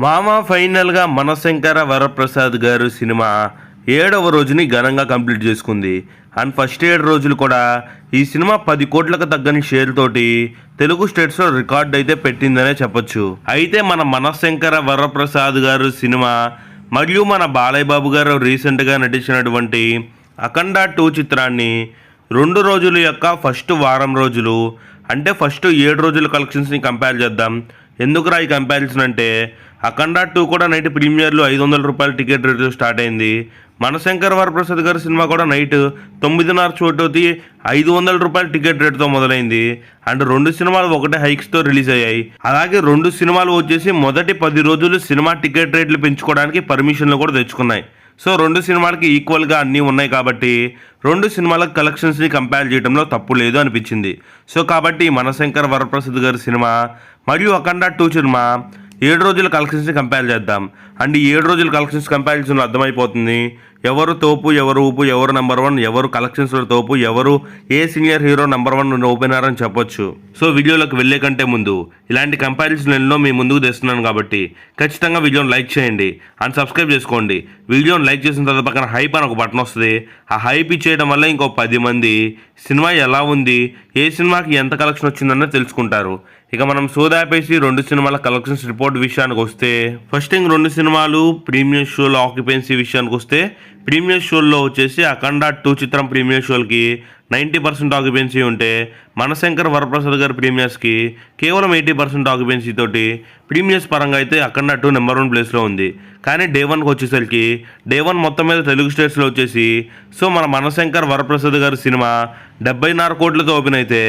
మామ ఫైనల్గా మనశంకర వరప్రసాద్ గారు సినిమా 7వ రోజుని ఘనంగా కంప్లీట్ చేసుకుంది. అండ్ ఫస్ట్ 7 రోజులు కూడా ఈ సినిమా 10 కోట్లకు తగ్గని షేర్ తోటి తెలుగు స్టేట్స్లో రికార్డ్ అయితే పెట్టిందనే చెప్పొచ్చు. అయితే మన మనశంకర వరప్రసాద్ గారు సినిమా మరియు మన బాలయ్య బాబు గారు రీసెంట్గా నటించినటువంటి అఖండ 2 చిత్రాన్ని 2 రోజుల యొక్క ఫస్ట్ వారం రోజులు అంటే ఫస్ట్ 7 రోజుల కలెక్షన్స్ని కంపేర్ చేద్దాం. ఎందుకురా ఈ కంపారిజన్ అంటే అఖండ 2 కూడా నైట్ ప్రీమియర్లో 500 రూపాయల టికెట్ రేటు స్టార్ట్ అయింది. మనశంకర్ వరప్రసాద్ గారి సినిమా కూడా నైట్ 9:30 చోటుది 500 రూపాయల టికెట్ రేటుతో మొదలైంది. అండ్ 2 సినిమాలు ఒకటే హైక్స్తో రిలీజ్ అయ్యాయి. అలాగే 2 సినిమాలు వచ్చేసి మొదటి 10 రోజులు సినిమా టికెట్ రేట్లు పెంచుకోవడానికి పర్మిషన్లు కూడా తెచ్చుకున్నాయి. సో 2 సినిమాలకి ఈక్వల్గా అన్నీ ఉన్నాయి కాబట్టి 2 సినిమాల కలెక్షన్స్ని కంపేర్ చేయడంలో తప్పు లేదు అనిపించింది. సో కాబట్టి మనశంకర్ వరప్రసాద్ గారి సినిమా మరియు అఖండ 2 సినిమా 7 రోజుల కలెక్షన్స్ని కంపేర్ చేద్దాం. అండ్ ఈ 7 రోజుల కలెక్షన్స్ కంపారిజన్లో అర్థమైపోతుంది ఎవరు తోపు, ఎవరు ఊపు, ఎవరు నెంబర్ 1, ఎవరు కలెక్షన్స్లో తోపు, ఎవరు a senior hero number 1 opener అని చెప్పొచ్చు. సో వీడియోలోకి వెళ్ళే కంటే ముందు ఇలాంటి కంపారిజన్లో మీ ముందుకు తెస్తున్నాను కాబట్టి ఖచ్చితంగా వీడియోని లైక్ చేయండి అండ్ సబ్స్క్రైబ్ చేసుకోండి. వీడియోని లైక్ చేసిన తర్వాత పక్కన హైప్ అని ఒక బటన్ వస్తుంది. ఆ హైప్ ఇచ్చేయడం వల్ల ఇంకో 10 మంది సినిమా ఎలా ఉంది, ఏ సినిమాకి ఎంత కలెక్షన్ వచ్చిందన్నది తెలుసుకుంటారు. ఇక మనం సోదాపేసి 2 సినిమాల కలెక్షన్స్ రిపోర్ట్ విషయానికి వస్తే ఫస్ట్ థింగ్ 2 సినిమాలు ప్రీమియర్ షోలో ఆక్యుపెన్సీ విషయానికి వస్తే ప్రీమియర్ షోల్లో వచ్చేసి అఖండ 2 చిత్రం ప్రీమియర్ షోలకి 90% ఆక్యుపెన్సీ ఉంటే మనశంకర్ వరప్రసాద్ గారి ప్రీమియర్స్కి కేవలం 80% ఆక్యుపెన్సీ తోటి ప్రీమియర్స్ పరంగా అయితే అఖండ 2 నెంబర్ 1 ప్లేస్లో ఉంది. కానీ డే 1కి వచ్చేసరికి డే 1 మొత్తం మీద తెలుగు స్టేట్స్లో వచ్చేసి సో మన మనశంకర్ వరప్రసాద్ గారి సినిమా 70.5 కోట్లతో ఓపెన్ అయితే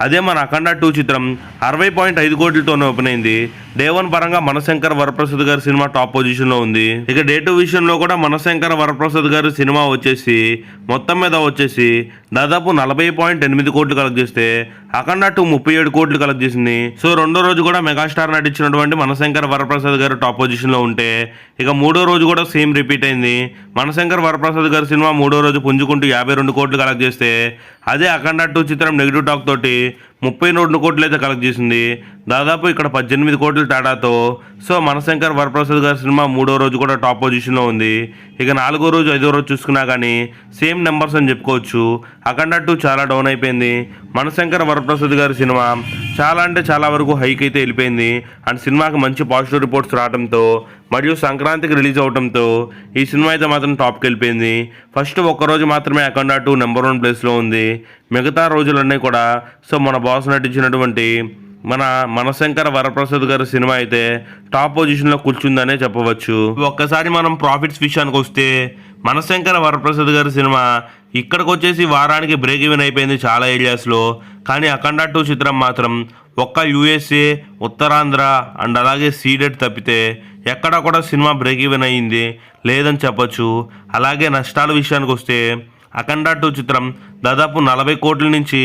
అదే మన అఖండ 2 చిత్రం 60.5 కోట్లతోనే ఓపెన్ అయింది. డే 1 పరంగా మనశంకర్ వరప్రసాద్ గారి సినిమా టాప్ పొజిషన్లో ఉంది. ఇక డే 2 విషయంలో కూడా మనశంకర్ వరప్రసాద్ గారి సినిమా వచ్చేసి మొత్తం మీద వచ్చేసి దాదాపు 40.8 కోట్లు కలెక్ట్ చేస్తే అఖండ 2 37 కోట్లు కలెక్ట్ చేసింది. సో 2వ రోజు కూడా మెగాస్టార్ నటించినటువంటి మనశంకర్ వరప్రసాద్ గారు టాప్ పొజిషన్లో ఉంటే ఇక 3వ రోజు కూడా సేమ్ రిపీట్ అయింది. మనశంకర్ వరప్రసాద్ గారి సినిమా 3వ రోజు పుంజుకుంటూ 52 కోట్లు కలెక్ట్ చేస్తే అదే అఖండ 2 చిత్రం నెగిటివ్ టాక్ తోటి 32 కోట్లు అయితే కలెక్ట్ చేసింది. దాదాపు ఇక్కడ 18 కోట్ల తేడాతో సో మనశంకర్ వరప్రసాద్ గారి సినిమా 3వ రోజు కూడా టాప్ పొజిషన్లో ఉంది. ఇక 4వ రోజు 5వ రోజు చూసుకున్నా కానీ సేమ్ నెంబర్స్ అని చెప్పుకోవచ్చు. అఖండ 2 చాలా డౌన్ అయిపోయింది. మనశంకర్ వరప్రసాద్ గారి సినిమా చాలా అంటే చాలా వరకు హైక్ అయితే వెళ్ళిపోయింది. అండ్ సినిమాకి మంచి పాజిటివ్ రిపోర్ట్స్ రావడంతో మరియు సంక్రాంతికి రిలీజ్ అవడంతో ఈ సినిమా అయితే మాత్రం టాప్కి వెళ్ళిపోయింది. ఫస్ట్ ఒక్కరోజు మాత్రమే అఖండ 2 నెంబర్ 1 ప్లేస్లో ఉంది. మిగతా రోజులన్నీ కూడా సో మన బాస్ నటించినటువంటి మన మనశంకర వరప్రసాద్ గారి సినిమా అయితే టాప్ పొజిషన్లో కూర్చుందనే చెప్పవచ్చు. ఒక్కసారి మనం ప్రాఫిట్స్ విషయానికి వస్తే మనశంకర వరప్రసాద్ గారి సినిమా ఇక్కడికి వచ్చేసి వారానికి బ్రేక్ ఈవెన్ అయిపోయింది చాలా ఏరియాస్లో. కానీ అఖండ 2 చిత్రం మాత్రం ఒక్క యూఎస్ఏ, ఉత్తరాంధ్ర అండ్ అలాగే సీడెడ్ తప్పితే ఎక్కడా కూడా సినిమా బ్రేక్ ఈవెన్ అయ్యింది లేదని చెప్పొచ్చు. అలాగే నష్టాల విషయానికి వస్తే అఖండ 2 చిత్రం దాదాపు 40 కోట్ల నుంచి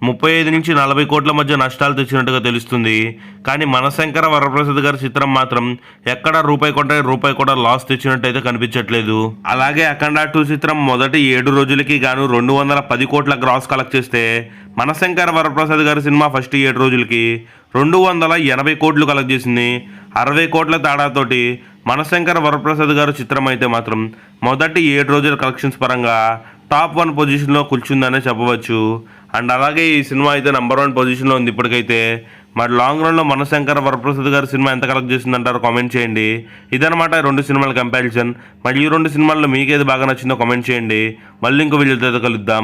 35 నుంచి 40 కోట్ల మధ్య నష్టాలు తెచ్చినట్టుగా తెలుస్తుంది. కానీ మనశంకర వరప్రసాద్ గారి చిత్రం మాత్రం ఎక్కడ రూపాయి కూడా లాస్ తెచ్చినట్టు అయితే కనిపించట్లేదు. అలాగే అఖండ 2 చిత్రం మొదటి 7 రోజులకి గాను 210 కోట్ల గ్రాస్ కలెక్ట్ చేస్తే మనశంకర వరప్రసాద్ గారి సినిమా ఫస్ట్ 7 రోజులకి 280 కోట్లు కలెక్ట్ చేసింది. 60 కోట్ల తేడాతోటి మనశంకర వరప్రసాద్ గారి చిత్రం అయితే మాత్రం మొదటి 7 రోజుల కలెక్షన్స్ పరంగా టాప్ 1 పొజిషన్లో కూర్చుందనే చెప్పవచ్చు. అండ్ అలాగే ఈ సినిమా అయితే నెంబర్ 1 పొజిషన్లో ఉంది ఇప్పటికైతే. మరి లాంగ్ రన్లో మనశంకర వరప్రసాద్ గారి సినిమా ఎంత కలెక్ట్ చేసిందంటారో కామెంట్ చేయండి. ఇదనమాట 2 సినిమాల కంపారిజన్. మరి ఈ 2 సినిమాల్లో మీకు ఏది బాగా నచ్చిందో కామెంట్ చేయండి. మళ్ళీ ఇంకో వీడియోతో కలుద్దాం.